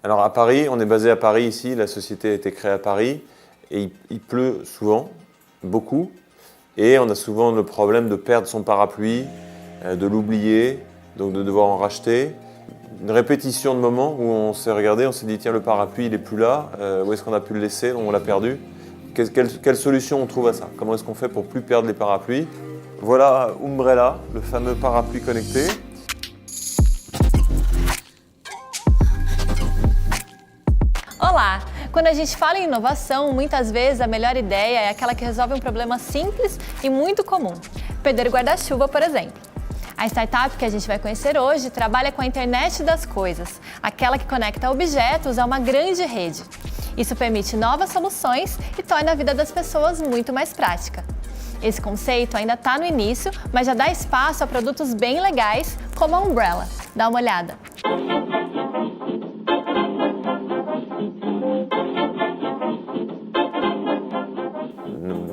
Alors à Paris, on est basé à Paris ici, la société a été créée à Paris et il pleut souvent, beaucoup, et on a souvent le problème de perdre son parapluie, de l'oublier, donc de devoir en racheter. Une répétition de moments où on s'est regardé, on s'est dit tiens le parapluie il est plus là, où est-ce qu'on a pu le laisser, on l'a perdu. Quelle solution on trouve à ça? Comment est-ce qu'on fait pour plus perdre les parapluies? Voilà Umbrella, le fameux parapluie connecté. Olá! Quando a gente fala em inovação, muitas vezes a melhor ideia é aquela que resolve um problema simples e muito comum. Perder o guarda-chuva, por exemplo. A startup que a gente vai conhecer hoje trabalha com a internet das coisas, aquela que conecta objetos a uma grande rede. Isso permite novas soluções e torna a vida das pessoas muito mais prática. Esse conceito ainda está no início, mas já dá espaço a produtos bem legais, como a Umbrella. Dá uma olhada.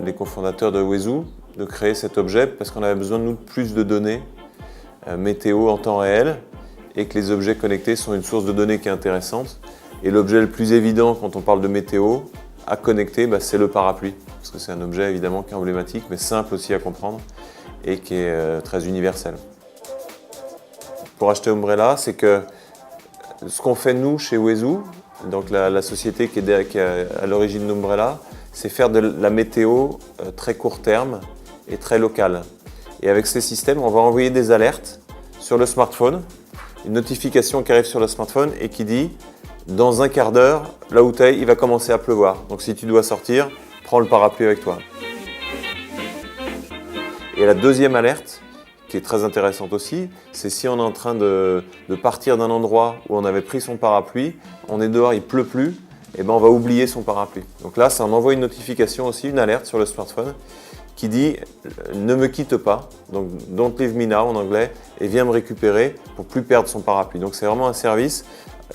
Les cofondateurs de Wezu, de créer cet objet parce qu'on avait besoin de plus de données météo en temps réel et que les objets connectés sont une source de données qui est intéressante. Et l'objet le plus évident quand on parle de météo à connecter, c'est le parapluie. Parce que c'est un objet évidemment qui est emblématique mais simple aussi à comprendre et qui est très universel. Pour acheter Umbrella, c'est que ce qu'on fait nous chez Wezu, donc la société qui est à l'origine d'Umbrella, c'est faire de la météo très court terme et très locale. Et avec ces systèmes, on va envoyer des alertes sur le smartphone, une notification qui arrive sur le smartphone et qui dit dans un quart d'heure, là où tu es, il va commencer à pleuvoir. Donc si tu dois sortir, prends le parapluie avec toi. Et la deuxième alerte, qui est très intéressante aussi, c'est si on est en train de partir d'un endroit où on avait pris son parapluie, on est dehors, il ne pleut plus, et on va oublier son parapluie. Donc là, ça m'envoie une notification aussi, une alerte sur le smartphone qui dit « Ne me quitte pas », donc « Don't leave me now » en anglais, et viens me récupérer pour ne plus perdre son parapluie. Donc c'est vraiment un service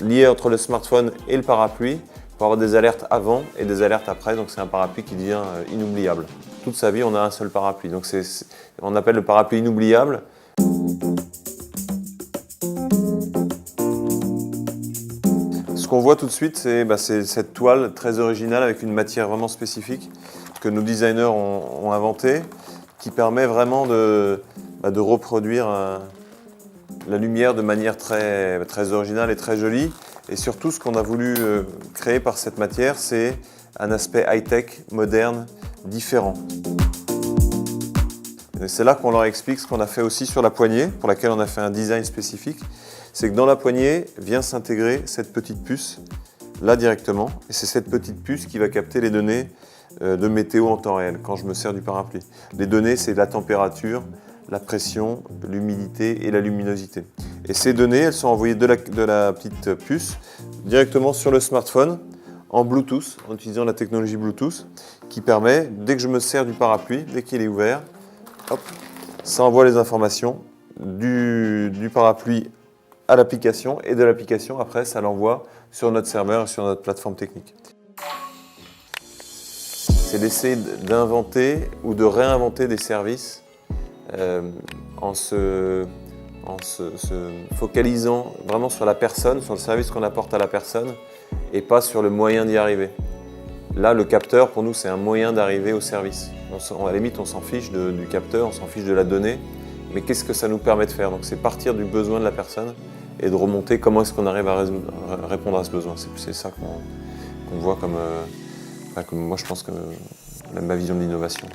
lié entre le smartphone et le parapluie pour avoir des alertes avant et des alertes après. Donc c'est un parapluie qui devient inoubliable. Toute sa vie, on a un seul parapluie. Donc on appelle le parapluie inoubliable. Ce qu'on voit tout de suite, c'est cette toile très originale avec une matière vraiment spécifique que nos designers ont inventée, qui permet vraiment de reproduire la lumière de manière très originale et très jolie. Et surtout, ce qu'on a voulu créer par cette matière, c'est un aspect high-tech, moderne, différent. Et c'est là qu'on leur explique ce qu'on a fait aussi sur la poignée, pour laquelle on a fait un design spécifique. C'est que dans la poignée vient s'intégrer cette petite puce, là directement. Et c'est cette petite puce qui va capter les données de météo en temps réel, quand je me sers du parapluie. Les données, c'est la température, la pression, l'humidité et la luminosité. Et ces données, elles sont envoyées de la petite puce directement sur le smartphone en Bluetooth, en utilisant la technologie Bluetooth, qui permet, dès que je me sers du parapluie, dès qu'il est ouvert, hop, ça envoie les informations du parapluit à l'application et de l'application, après, ça l'envoie sur notre serveur et sur notre plateforme technique. C'est d'essayer d'inventer ou de réinventer des services en se focalisant vraiment sur la personne, sur le service qu'on apporte à la personne et pas sur le moyen d'y arriver. Là, le capteur, pour nous, c'est un moyen d'arriver au service. À la limite, on s'en fiche du capteur, on s'en fiche de la donnée, mais qu'est-ce que ça nous permet de faire? Donc, c'est partir du besoin de la personne et de remonter comment est-ce qu'on arrive à répondre à ce besoin. C'est ça qu'on voit comme moi, je pense que ma vision de l'innovation.